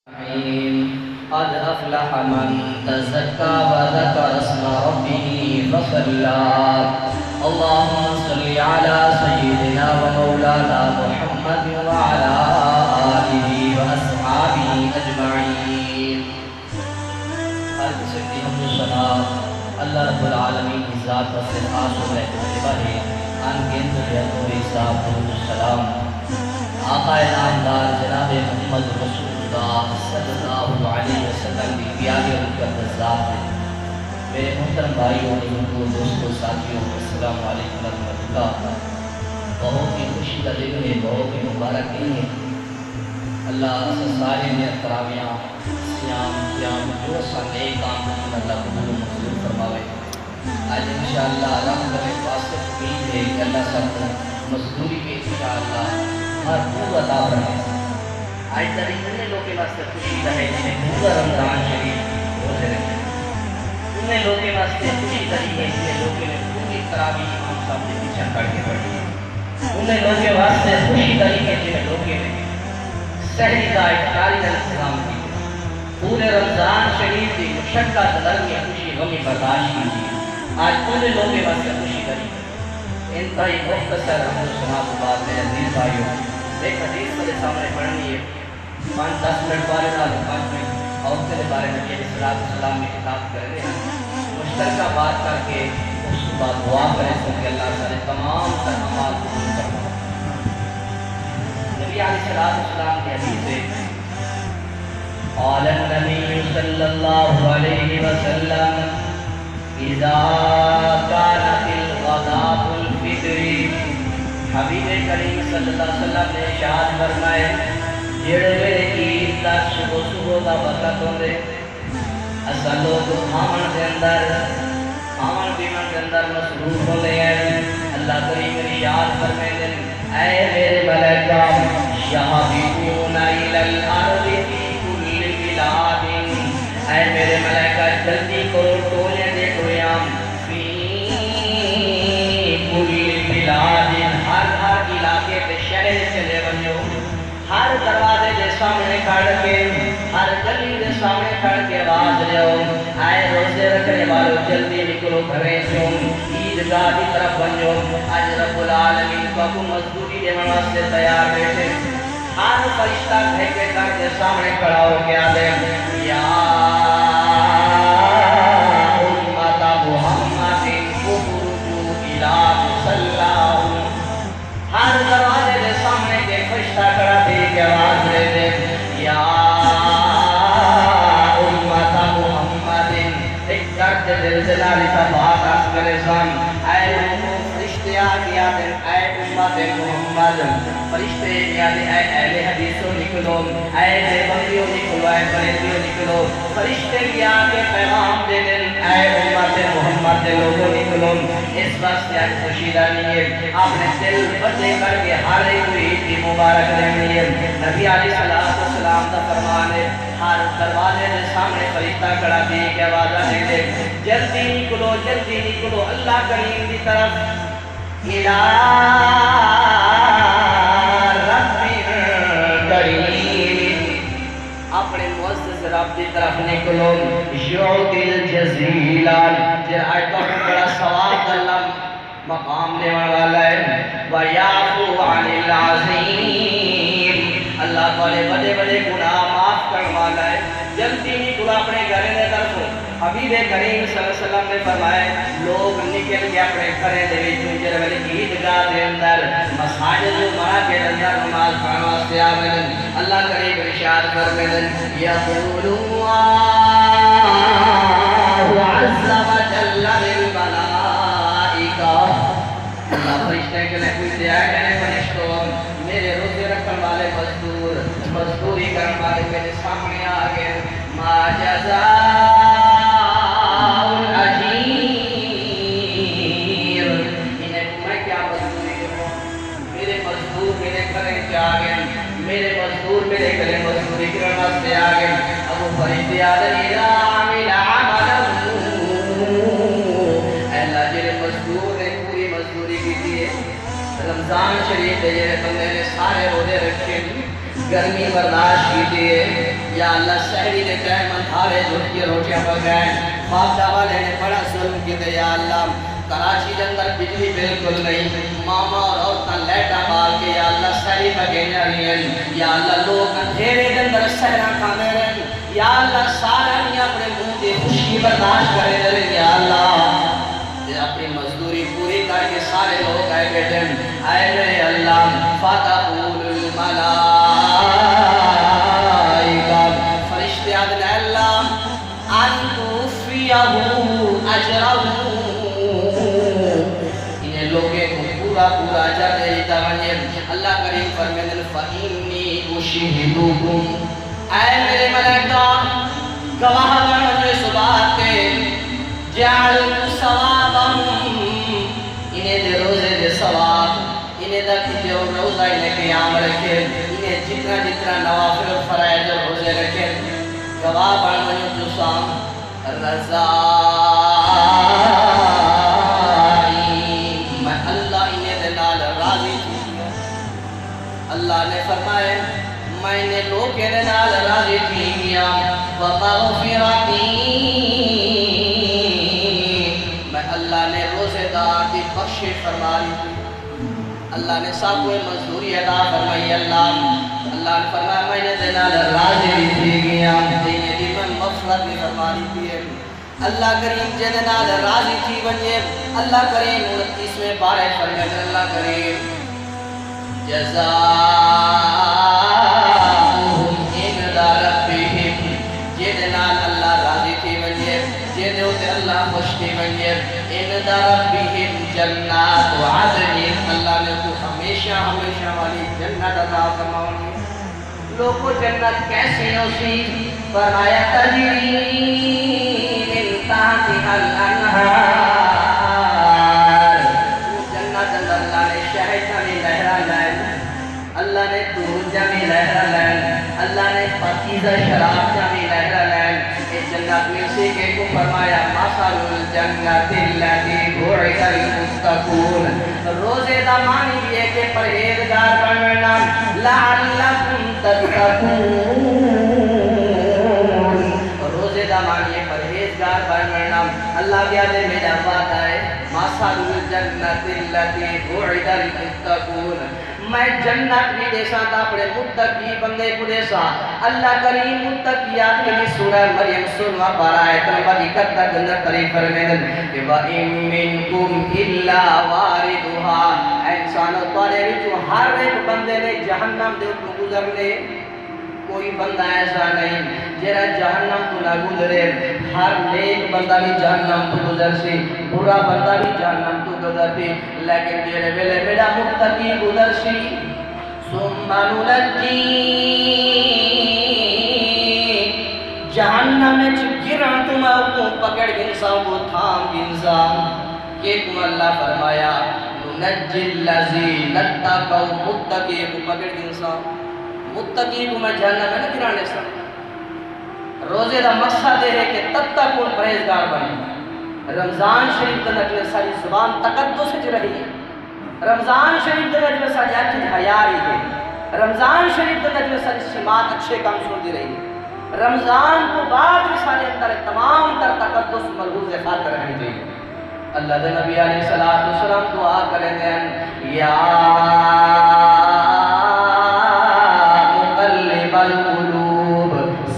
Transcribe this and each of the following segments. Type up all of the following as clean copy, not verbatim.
قد أفلح من تزكى وذكر اسم ربه فصلى اللهم صل على سيدنا ومولانا محمد وعلى آله وأصحابه أجمعين. ہر قسم کی حمد و ثنا اللہ رب العالمین کی ذات و خاص و محبوبہ ہے. ان کے ذریعہ حساب درود السلام آقا نامدار جناب محمد رسول اللہ صلی اللہ علیہ وسلم کی پیارے اور مقدس ذات ہے. میرے محترم بھائیوں اور دوستوں ساتھیوں السلام علیکم ورحمۃ اللہ. بہت ہی خوشی کا دن ہے, بہت ہی مبارک دن ہے. اللہ سارے میں تراویاں سیام قیام جو سا نئے کام کریں اللہ قبول و منظور فرماوے. آج انشاءاللہ رب کے پاس سے امید ہے کہ اللہ سب مزدوری میں انشاءاللہ ہر پورا عطا فرمائے. آج تاریخ لوگوں کے واسطے خوشی رہے جنہیں پورا رمضان شریف روزے رکھے. انہیں لوگوں کے واسطے خوشی رہی ہے جنہیں لوگوں نے پوری تراویح امام صاحب کے پیچھے کر کے پڑھی ہے. انہیں لوگوں کے واسطے خوشی رہی ہے جنہیں لوگوں نے سحری کا افطاری کا انتظام کیا. پورے رمضان شریف کی مشقت درمیان خوشی غمی برداشت کی. آج پورے لوگوں کے واسطے خوشی رہی ہے. انتہائی مختصر حمد و ثنا کے بعد میرے عزیز بھائیوں ایک حدیث میرے سامنے پڑھنی ہے. 5-10 منٹ بارے نال 5 منٹ عورتوں کے بارے نبی علیہ السلام میں خطاب کر رہے ہیں. مشترکہ بات کر کے اس کے بعد دعا کریں کہ اللہ سارے تمام اعمال قبول فرمائے. نبی علیہ السلام کی حدیث ہے قال النبی صلی اللہ علیہ وسلم اذا كانت الغداء الفطر. حبیب کریم صلی اللہ علیہ وسلم نے ارشاد فرمائے جڑے میرے عید دا صبح دا وقت ہوندے اساں لوگ کھاون دے اندر کھاون پیون دے اندر مصروف ہوندے ہیں. اللہ کریم ارشاد فرمائے اے میرے ملائکہ یحبون الی الارض فی کل بلاد. اے میرے ملائکہ جلدی کرو ٹولے دے قیام فی کل بلاد. ہر علاقے پہ شہر چلے ونجو, ہر دروازے کے سامنے کھڑ کے ہر گلی کے سامنے کھڑ کے آواز لیو اے روزے رکھنے والو جلدی نکلو گھریں چوں عیدگاہ کی طرف ونجو. آج رب العالمین کو مزدوری دینے واسطے تیار بیٹھے. ہر فرشتہ گھر کے گھر کے سامنے کھڑا ہو کے آدھے یا امت محمد اخرجوا الی مصلاکم. ہر دروازے کے سامنے کے فرشتہ کھڑا دے کے آواز دے دے یا امت محمد. ایک درد زلزلہ رسا بات آس کرے سن اے فرشتے آگیا دے اے امت محمد. فرشتے آگیا اے اہل حدیثوں نکلو, اے دیوبندیوں نکلو, اے بریلویوں نکلو. فرشتے بھی آگے پیغام دے دیں اے امت محمد دے لوگوں نکلو. اس واسطے آج خوشی رہنی ہے, آپ نے دل بڑے کر کے ہر ایک عید کی مبارک رہنی ہے. نبی علیہ السلام کا فرمان ہے ہر دروازے کے سامنے فرشتہ کھڑا دے کے آواز دے دے جلدی نکلو جلدی نکلو اللہ کریم کی طرف الہ رب کریم. اپنے معزز رب کی طرف نکلو. یعطی الجزیل جے آج تو بڑا ثواب اللہ مقام دینے والا ہے. وَيَعْفُو عَنِ الْعَظِيمِ. اللہ تعالی بڑے بڑے گناہ معاف کرنے والا ہے. جلدی نکلو اپنے گھریں دے طرف. حبیب کریم صلی اللہ علیہ وسلم نے فرمایا لوگ نکل کے اپنے گھریں دے وچوں جڑے والے عیدگاہ دے اندر مساجد مارا کے اندر نماز پڑھن واسطے آویں. اللہ کریم ارشاد فرمائے یقول اللہ عز وجل للملائکہ. اللہ فرشتے کے لئے کوئی دیا کہنے فرشتوں میرے روزے رکھن والے مزدوری کرنے والے میرے سامنے آگے ما جزاء الاجیر. انہیں میں کیا مزدوری کروں, میرے مزدور میرے گھریں کے آگے, میرے مزدور میرے گھریں مزدوری کرنے واسطے آگے. ابو فرشتے آدھر اذا عمل عملا اللہ جنہیں مزدور نے پوری مزدوری کی دیئے. رمضان شریف دے بندے نے سارے روزے رکھے, گرمی برداشت کی دیئے, یا اللہ سحری دے ٹائم اندھارے جھٹ کے روٹیاں پکائیں، باپ دادا نے بڑا ظلم کیتے یا اللہ کراچی کے اندر بجلی بالکل نہیں، ماما اور عورتاں لیٹا مار کے یا اللہ سحری پکائیں جا رہی ہیں، یا اللہ لوگ اندھیرے کے اندر سحرا کھانے رہے، یا اللہ سارا نہیں اپنے منہ کی خوشی برداشت کرے رہے، یا اللہ اپنی مزدوری پوری کر کے سارے لوگ آئے بیٹھے آئے رہے اللہ فَتَقُولُ الْمَلَائِكَةُ فرشتے آدھنے اللہ أَن تُوفِّيَهُ أَجْرَهُ انہیں لوگے کو پورا پورا اجر دے دیتا ونجے اللہ کریم فرمیدن فَإِنِّي أُشْهِدُكُمْ اے میرے ملائکہ گواہ بنو اس بات کے جعلوا ثوابهم انہیں دے روزے دے ثواب انہیں دا کتے اور روزہ انہیں قیام رکھے انہیں جتنا جتنا نوافل اور فرائض اور روزے رکھے گواہ بنو جو سام رضائی میں اللہ انہیں دے نال راضی تھی اللہ نے فرمائے میں نے لوگ کے دے نال راضی تھی گیا وَمَغْفِرَتِي اللہ نے روزے دار دی بخشش فرمائی تھی اللہ نے سب کوئی مزدوری ادا فرمائی اللہ نے فرمایا میں نے دنال راضی بھی تھی گیا دینے دی من مغفرت بھی فرمائی تھی اللہ کریم جے دنال راضی تھی بنجے اللہ کریم 29 بارے فرمائے اللہ کریم جزاؤہم عند ربہم جے دنال اللہ راضی تھی بنجے جے دیوتے اللہ خوش تھی بنجے عند ربہم جنات عدن اللہ نے کو ہمیشہ ہمیشہ والی جنت عطا فرمائی لوگ کو جنت کیسے ہوسی فرمایا تجری من تحتها الانہار جنت اللہ نے شہد میں لہرا لائن اللہ نے دودھ جمی لہرا لائن اللہ نے پاکیزہ شراب جمی لہرا لائن جنت میں سے کہ کو فرمایا مثل الجنت التي وعد المتقون روزے دا معنی بھی ہے کہ پرہیزگار بننا لعلکم تتقون روزے دا معنی ہے پرہیزگار بننا اللہ کیا دے میرا وعدہ ہے مثل الجنت التي وعد المتقون میں جنت بھی دے سا تا اپنے متقی بندے کو دے سا اللہ کریم متقیات کے لیے سورہ مریم سنوا پارا ہے نمبر 71 اندر قریب فرمیدن کہ وَإِن مِّنْكُمْ إِلَّا وَارِدُهَا انسانوں تارے جو ہر ایک بندے نے جہنم دے کو گزرنے کوئی بندہ ایسا نہیں جرا جہنم تو نہ گزرے ہر نیک بندہ بھی جہنم تو گزر سی برا بندہ بھی جہنم تو گزر سی لیکن جیرے ویلے میرا متقی گزر سی ثم ننجی جہنم میں گرن تم کو پکڑ گنسا کو تھام گنسا کہ تم اللہ فرمایا ننجی الذین اتقوا متقی کو پکڑ گنسا متقی کو میں جہنم میں نہ گرانے سا روزے دا مقصد ہے کہ تب تک کون پرہیزگار بنے رمضان شریف دا نجوے ساری زبان تقدس سے رہی ہے رمضان شریف دا نجوے ساری اچھی حیاری ہے رمضان شریف دا نجوے ساری سماعت اچھے کام سنتی رہی ہے رمضان کو بعد رسالے اندر تمام تر تقدس ملحوظ خاطر رہنی چاہیے اللہ دے نبی علیہ السلام دعا کریں دیں یا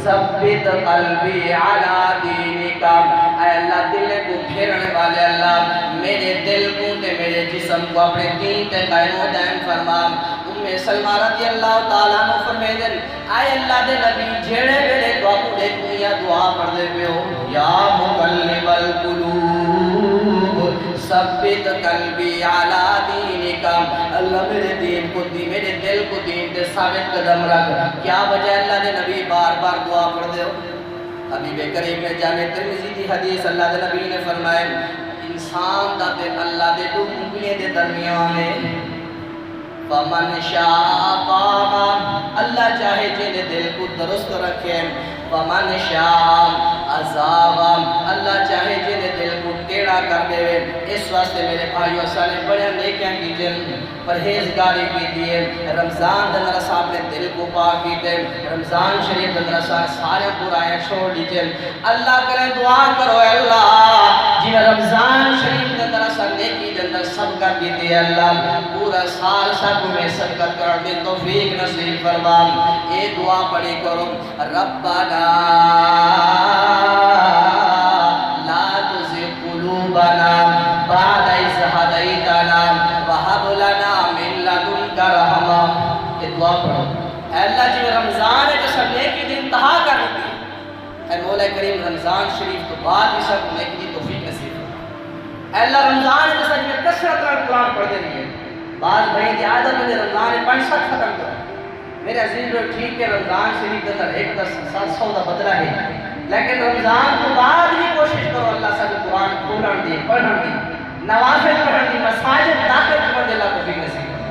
ثبت قلبی علی دینکا اے اللہ دل کو پھیرنے والے اللہ میرے دل کو تے میرے جسم کو اپنے دین تے قائم و دائم فرما سلمہ رضی اللہ تعالیٰ عنہ فرمیدن اے اللہ دے نبی جھیڑے میرے دعا کو دیکھو یا دعا پڑھ دے پہ ہو یا مقلب القلوب ثبت قلبی علی دینکا اللہ میرے دین کو دی میرے دل کو دین تے ثابت قدم رکھ کیا وجہ اللہ دے نبی بار بار دعا پڑھ دے ہو حبیب کریم میں جامع ترمذی کی حدیث اللہ دے نبی نے فرمائے انسان دا دل اللہ دے دو انگلیاں دے درمیان ہے فمن شاء قام اللہ چاہے جنہیں دل کو درست رکھے فمن شاء عذاب اللہ چاہے جنہیں دل کو ٹیڑا بیڑا کر دے اس واسطے میرے بھائیو سارے بڑے نیکیاں کی جن پرہیزگاری کی دیے رمضان دن رسا اپنے دل کو پاک کیتے رمضان شریف دن رسا سارے برائیں چھوڑ دیجئے اللہ کرے دعا کرو اے اللہ جی رمضان شریف دن رسا نیکی دن سب کر دیتے اللہ پورا سال سب میں صدقت کر دے توفیق نصیب فرما اے دعا پڑھی کرو ربنا لا تزغ قلوبنا بعد إذ هديتنا وهب لنا من لدنك رحمة یہ دعا پڑھو اے اللہ جی رمضان ہے جو سب نیکی دی انتہا کر دی اے مولا کریم رمضان شریف تو بعد ہی سب نیکی دی توفیق نصیب فرما اے اللہ رمضان ہے جو سب میں کثرت رہا قرآن پڑھ دے رہی ہے بعض بھائی دی عادت میں رمضان ہے 5 سات ختم کرو میرے عزیز لوگ ٹھیک ہے رمضان شریف کے اندر 100 کا بدلہ ہے لیکن رمضان کو بعد بھی کوشش کرو اللہ سے قرآن کھولن دی پڑھن دی نوافل پڑھن دی مساجد داخل کر دے اللہ توفیق نصیب فرما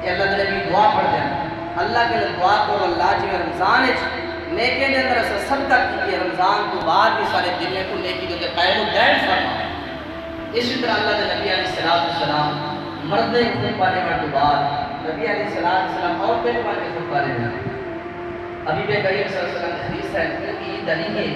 یہ اللہ نے بھی دعا پڑھ دیں اللہ کے لیے دعا کرو اللہ جی رمضان ہے نیکی دے اندر سے صدقہ کی رمضان کو بعد بھی سارے دن میں کو نیکی دے قائم و دائم فرما اسی طرح اللہ کے نبی علیہ السلام مرد خون پانے کے بعد نبی علیہ السلام عورتیں پانے کے بارے میں ابھی بے کریم صلی اللہ علیہ وسلم حدیث ہے کہ یہ دلیل ہے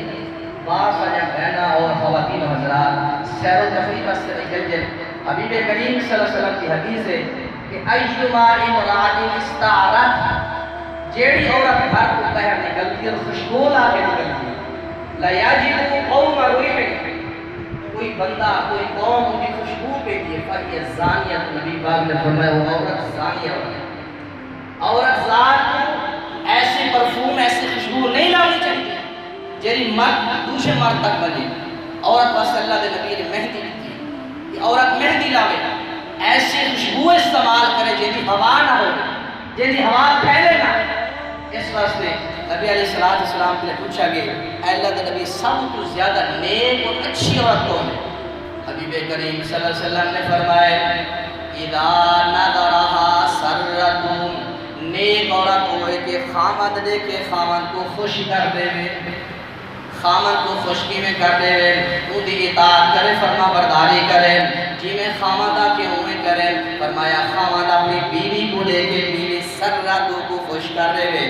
بعض سارے بہنہ اور خواتین و حضرات سیر و تفریح بس سے نکل جائے ابھی بے کریم صلی اللہ علیہ وسلم کی حدیث ہے کہ ایما امرات استعارت جیڑی عورت گھر کو باہر نکلتی اور خوشبو لا کے نکلتی لا یجد قوم ریح کوئی بندہ کوئی قوم ان کی خوشبو پہ دیے فہی زانیت نبی پاک نے فرمایا وہ عورت زانیہ ہوتی ہے عورت ذات ایسی پرفیوم ایسی خوشبو نہیں لانی چاہیے جیری مرد دوسرے مرد تک بنے عورت واسطے اللہ دے نبی نے مہندی دی کہ عورت مہندی لاوے ایسی خوشبو استعمال کرے جیدی ہوا نہ ہو جیدی ہوا پھیلے نہ اس واسطے نبی علیہ السلام کے لئے پوچھا گئے اے اللہ دے نبی سب تو زیادہ نیک اور اچھی عورت کون ہے حبیب کریم صلی اللہ علیہ وسلم نے فرمائے اذا نظرها سرتم نیک عورت ہوئے کہ خامد دے کے خامد کو خوش کر دے خامد کو خوشکی میں کر دے ان دی اطاعت کرے فرما برداری کرے جی میں خامدہ کے ہوئے کرے فرمایا خامد اپنی بیوی کو لے کے بیوی سرتوں کو خوش کر دے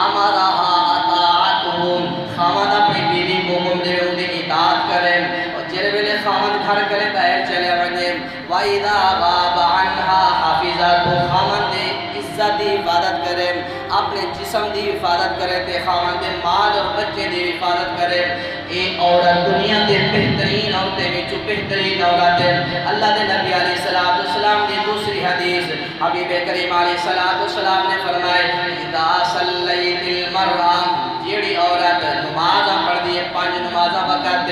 امرہا اطاعتہم خامد اپنی بیوی کو حکم دے ان دی اطاعت کرے اور جرے ویلے خامد گھر کرے باہر چلے وجے وَإِذَا غَابَ عَنْهَا حَافِظَةُ خامد دے عزت دی حفاظت کرے اپنے جسم دی حفاظت کرے تے خامد دے مال اور بچے دی حفاظت کرے اے عورت دنیا دے بہترین عورتیں وچوں بہترین عورت ہے اللہ دے نبی علیہ السلام دی دوسری حدیث حبیب کریم علیہ السلام نے فرمائے اذا صلیت المرأة جیڑی عورت نمازاں پڑھ دیئے 5 نمازاں وقت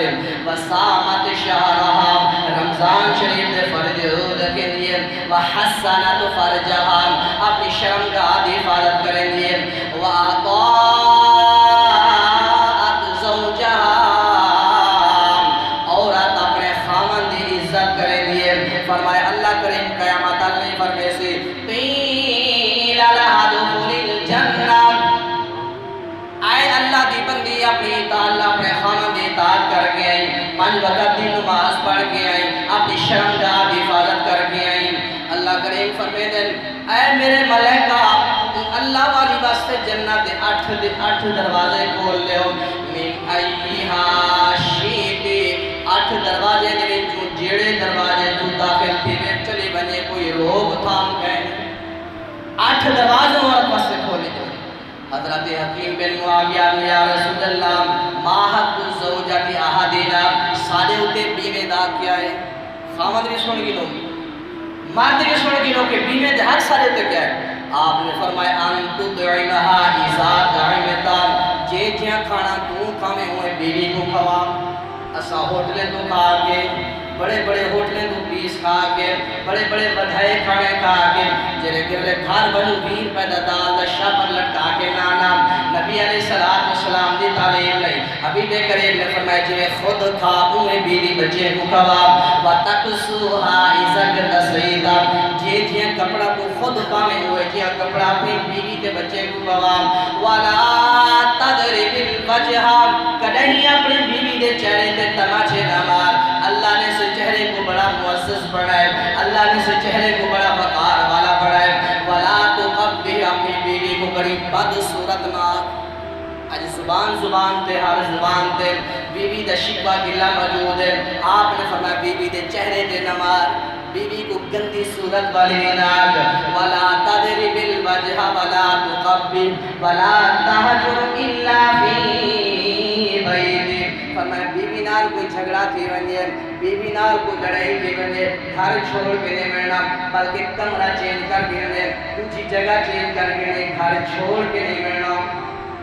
وصامت شہرہا رمضان شریف دے فرض رکھے دیئے وحسنت فرجہا اپنی شرمگاہ دی حفاظت کریں دیئے وَأَطَاعَتْ زَوْجَهَا عورت اپنے خامن دی عزت کریں دیئے فرمائے اللہ کریم قیامت اللہ فرمے سے قِيلَ لَهَا دُخُلِ الْجَنَّةِ آئے اللہ دی بندی اپنی اطاعت اپنے خامن دی اطاعت کر کے آئیں 5 وقت دی نماز پڑھ کے آئیں اپنی شرمگاہ دی حفاظت کر کے آئیں اللہ کریم فرمے دیں اے میرے ملائکہ اللہ والی واسطے جنت دے 8 دروازے کھول لے ہو من ایہا شیطی 8 دروازے دے جو جیڑے دروازے جو داخل تھی میں چلی بنے کوئی روگ تھام کہیں 8 دروازوں اور واسطے کھولے جو حضرت حکیم بن معاویہ نے یا رسول اللہ ما حق الزوجہ کی احادینا سارے ہوتے بیوے دا کیا ہے خامد بھی سن گی لوگ مرد بھی سن گی لوگ کہ بیوے دے حق سارے ہوتے کیا ہے آپ نے فرمائے انتو دعیمہا ایزا دعیمتا جے جیاں کھانا تو کھامے ہوئے بیوی کو کھوا اسا ہوٹلیں تو کھا کے بڑے بڑے ہوٹلیں تو پیس کھا کے بڑے بڑے بدھائے کھانے کھا کے جرے گرلے گھر بنو بیر پیدا دال دشا پر لٹکا کے نانا نبی علیہ السلام دی تعلیم نہیں حبیب کریم نے فرمایا جی خود کھا اوے بیوی بچے کو کھوا وَتَقْسُوهَا عِزَقْ تَسْرِيدًا جے جیاں کپڑا تو خود پامے ہوئے جیاں کپڑا اپنی بیوی کے بچے کو کھوا وَلَا تَدْرِبِ الْوَجْهَا کدہیں اپنے بیوی دے چہرے تے تماچے نہ مار اللہ نے سے چہرے زبان تے ہر زبان تے بیوی دا شکوہ گلہ موجود ہے. آپ نے فرمایا بیوی دے چہرے تے نہ مار, بیوی کو گندی صورت والی ناک, ولا تضرب الوجہ ولا تقبل ولا تہجر الا فی بیت. فرمایا بیوی نال کوئی جھگڑا تھی ونجے, بیوی نال کوئی لڑائی تھی ونجے, گھر چھوڑ کے نہیں ملنا بلکہ کمرہ چینج کر کے نہیں, دوسری جگہ چینج کر کے نہیں, گھر چھوڑ کے نہیں ملنا.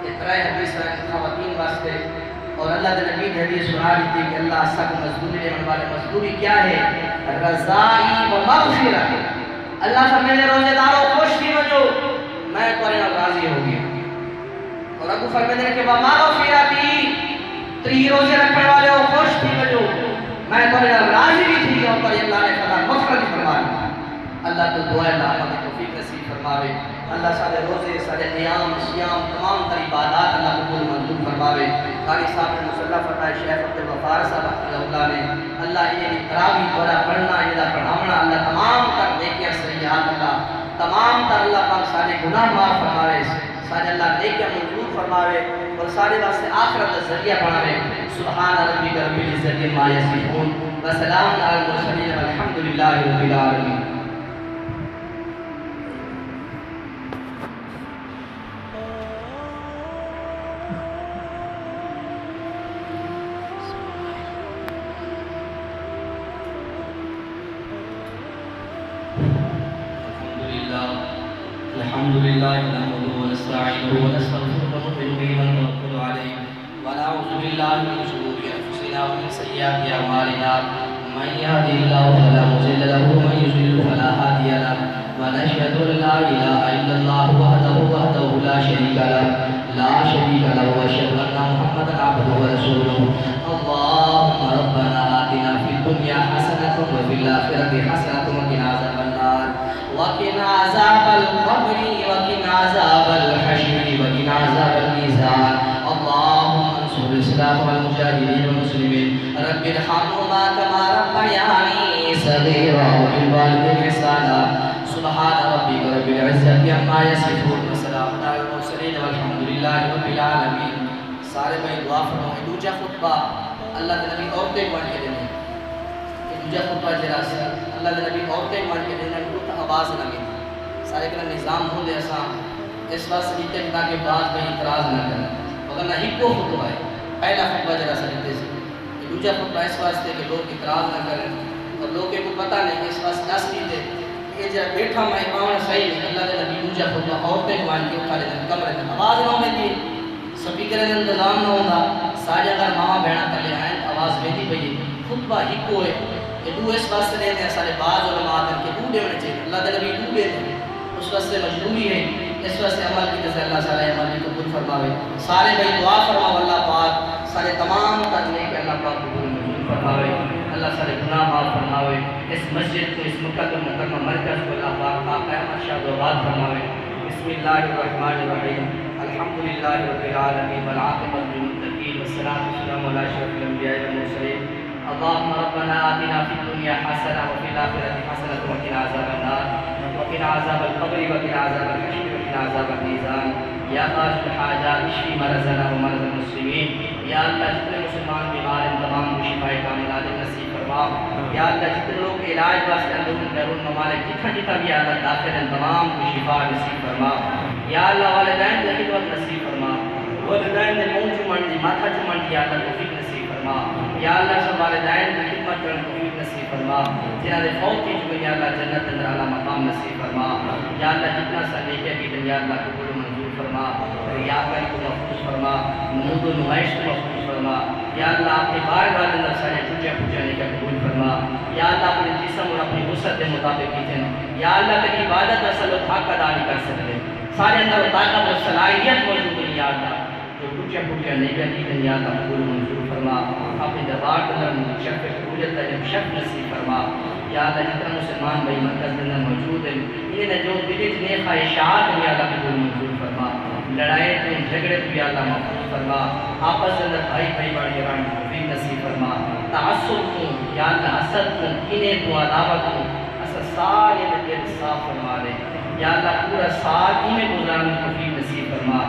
اترائے حدیث خواتین واسطے, اور اللہ کے نبی نے حدیث سنا دی تھی کہ اللہ سب مزدوری دینے والے مزدوری کیا ہے؟ رضائی و مغفرت. اللہ فرمائے روزے داروں خوش تھی وجو میں تمہارے نال راضی ہو گیا. اور ابو فرمائے کہ وہ مغفرتی 3 روزے رکھنے والے ہو خوش تھی وجو میں تمہارے نال راضی بھی تھی. اور پر اللہ نے فرمایا مغفرت فرمایا. اللہ تو دعا ہے اللہ ہمیں توفیق نصیب فرماوے. اللہ سارے روزے سارے قیام صیام تمام تر عبادات اللہ قبول منظور فرماوے. قاری صاحب نے مصلح فرمائے, شیخ عبد الغفار صاحب رحمہ اللہ نے, اللہ انہیں تراویح پڑھا پڑھنا انہیں پڑھاونا اللہ تمام تر نیکیاں سیئات اللہ تمام تر اللہ پاک سارے گناہ معاف فرماوے, سارے اللہ نیکیاں منظور فرماوے اور سارے واسطے آخرت کا ذریعہ بناوے. سبحان ربک رب العزت عما یصفون وسلام علی المرسلین والحمدللہ رب العالمین. الحمد لله نحمده ونستعينه ونستغفره ونؤمن به ونتوكل عليه ونعوذ بالله من شرور انفسنا ومن سيئات اعمالنا من يهده الله فلا مضل له ومن يضلل فلا هادي له ونشهد ان لا اله الا الله وحده لا شريك له واشهد ان محمدا عبده ورسوله. اللهم ربنا آتنا في الدنيا حسنة وفي الآخرة حسنة وقنا عذاب النار وقنا عذاب القبر وقنا عذاب الحشر وقنا عذاب الميزان. اللهم انصر الإسلام والمجاهدين والمسلمين. رب ارحمهما كما ربياني صغيرا وبالوالدين إحسانا. سبحان ربك رب العزة عما يصفون وسلام على المرسلين والحمد لله رب العالمين. سارے بھائی دعا فرمائیں. دوجا خطبہ اللہ کے نبی عورتیں پڑھ کے دینے, دوجا خطبہ جرا سے اللہ کے نبی عورتیں پڑھ کے دینے کو آواز نہ گئی سارے کا نظام ہو دے ایسا اس واسطے دیتے ہیں تاکہ بعض بھائی اعتراض نہ کریں. اگر نہ ہی کو خطبہ ہے پہلا خطبہ جرا سے دیتے سے, دوجا خطبہ اس واسطے کہ لوگ اعتراض نہ کریں اور لوگوں کو پتہ نہیں کہ اس واسطے دس دیتے یہ جب بیٹھا میں آن صحیح نہیں. اللہ کے نبی دوجا خطبہ عورتیں کو آن کے اٹھا لیتے ہیں کمرے میں آواز نہ ہونے دی, سپیکر کا انتظام نہ ہوگا, سارے اگر ماما بہنا تلے آئیں آواز بیٹھی پئی خطبہ ہی کو ہے کہ دو اس واسطے دیتے ہیں سارے بعض علماء آتے ہیں کہ دو ہونے چاہیے. اللہ کے نبی دو دیتے ہیں اس واسطے مجبوری ہے, اس واسطے عمل کی جیسے اللہ تعالیٰ عمل کی قبول فرماوے. سارے بھائی دعا فرماؤ اللہ پاک سارے تمام کرنے کے اللہ پاک قبول منظور فرماوے. اللہ سارے گناہ معاف فرماوے. اس مسجد کو اس مقدم مکرمہ مرکز کو اللہ پاک قائم ارشاد و آباد فرماوے. بسم اللہ الرحمن الرحیم. الحمدللہ رب العالمین والعاقبۃ للمتقین والصلاۃ والسلام علی اشرف الانبیاء والمرسلین. اللهم ربنا آتنا في الدنيا حسنة وفي الآخرة حسنة وقنا عذاب النار وقنا عذاب القبر وقنا عذاب الحشر وقنا عذاب الميزان. یا قاضی الحاجات اشفی مرضنا ومرض المسلمین. یا اللہ جتنے مسلمان بیمار ہیں تمام کو شفائے کاملہ نصیب فرما. یا اللہ جتنے لوگ علاج واسطے اندرون بیرون ممالک جتنا بھی اللہ داخل ہیں تمام کو شفا نصیب فرما. یا اللہ والدین کی خدمت نصیب فرما, والدین نے منہ چمن دی ماتھا چمن دی اللہ توفیق نصیب فرما. یا اللہ سب والدین کی خدمت کرنے توفیق نصیب فرما. جنہاں نے فوت کی چکے یا اللہ جنت اندر اعلیٰ مقام نصیب فرما. یا اللہ جتنا سا نیکیاں کی دنیا اللہ قبول منظور فرما. ریاکاری کو محفوظ فرما, نمود و نمائش کو محفوظ فرما. یا اللہ اپنے بار اندر سارے پوچھے پوچھانے کا قبول فرما. یا اللہ اپنے جسم اور اپنی وسعت کے مطابق کیجیں. یا اللہ تک عبادت اصل و حق ادا نہیں کر سکتے, سارے اندر طاقت و صلاحیت موجود ہے. یا اللہ جو پوچھے نہیں کرتی یا اللہ قبول منظور فرما. اپنے دربار کے اندر شرف قبولیت کا شرف نصیب فرما. یا اللہ جتنا مسلمان بھائی مرکز کے اندر موجود ہیں انہیں جو دل اتنے خواہشات ہیں یا اللہ قبول منظور فرما. لڑائی تو جھگڑے تو یا اللہ محفوظ فرما. آپس کے اندر بھائی بھائی بڑی رانی توفیق نصیب فرما. تعصب کو یا اللہ حسد کو انہیں کو عداوت کو اصل سارے دل صاف فرما دے. یا اللہ پورا سال انہیں گزارنے توفیق نصیب فرما.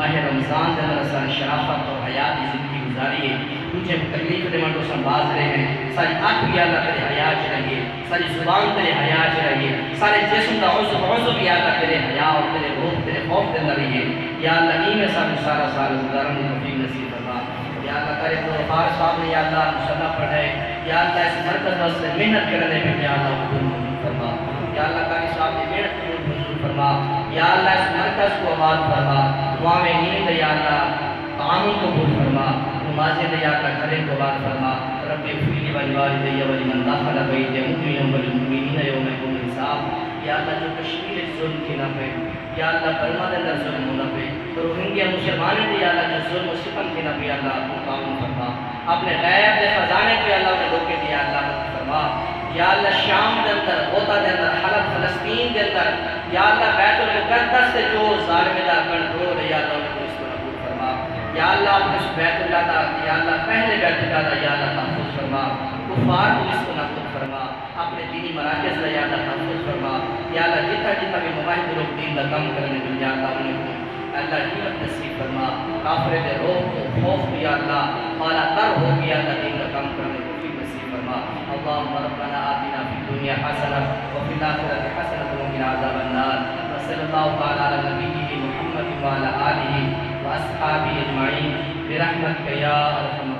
ماہ رمضان دے اندر ساری شرافت اور حیات کی زندگی گزاری ہے مجھے تکلیف دے منڈو سنباز رہے ہیں ساری آنکھ بھی اللہ تیرے حیا چ رہیے ساری زبان تیرے حیا چ رہیے سارے جسم دا عضو بھی اللہ تیرے حیا اور تیرے روح تیرے خوف دے اندر رہیے یا اللہ این میں سارا سال گزارن کی توفیق نصیب فرما یا اللہ کرے تو بار صاحب نے یا اللہ مصلی پڑھائے یا اللہ اس مرکز واسطے محنت کرنے پہ یا اللہ قبول منظور فرما یا اللہ قاری صاحب نے محنت قبول منظور فرما یا اللہ اس مرکز کو آباد فرما دعا میں نیند یا اللہ تعامل قبول فرما نمازیں یا اللہ گھرے کو آباد فرما رب اغفر لی والدی ولمن دخل بیتی مؤمنا والمؤمنین یوم یقوم الحساب یا اللہ جو کشمیر ظلم کی نہ پہ یا اللہ برما دے اندر ظلم ہونا پہ روہنگیا مسلمانوں نے یا اللہ جو ظلم و ستم کی نہ پہ اللہ کو تعاون فرما اپنے غیب دے خزانے پہ اللہ نے روکے دیا اللہ کو فرما یا اللہ شام دے اندر غوطہ دے اندر حلب فلسطین دے اندر یا اللہ بیت المقدس سے جو ظالم دا کنٹرول ہے یا اللہ نے اس کو نبود فرما یا اللہ اپنے اس بیت اللہ دا یا اللہ پہلے بیت اللہ دا یا اللہ تحفظ فرما کفار کو اس کو نبود فرما اپنے دینی مراکز دا یا اللہ تحفظ فرما یا اللہ جتا بھی مواحد لوگ دین دا کم کرنے کو یا اللہ انہیں کو اللہ حیمت نصیب فرما کافر دے روح کو خوف بھی یا اللہ مالا تر ہو گیا اللہ دین دا کم کرنے کو بھی نصیب فرما اللہم ربنا آتنا فی الدنیا حسنہ وفی الآخرۃ حسنہ وقنا عذاب النار وصلی اللہ تعالی علی نبیہ محمد وعلی آلہ واصحابہ اجمعین برحمتک یا ارحم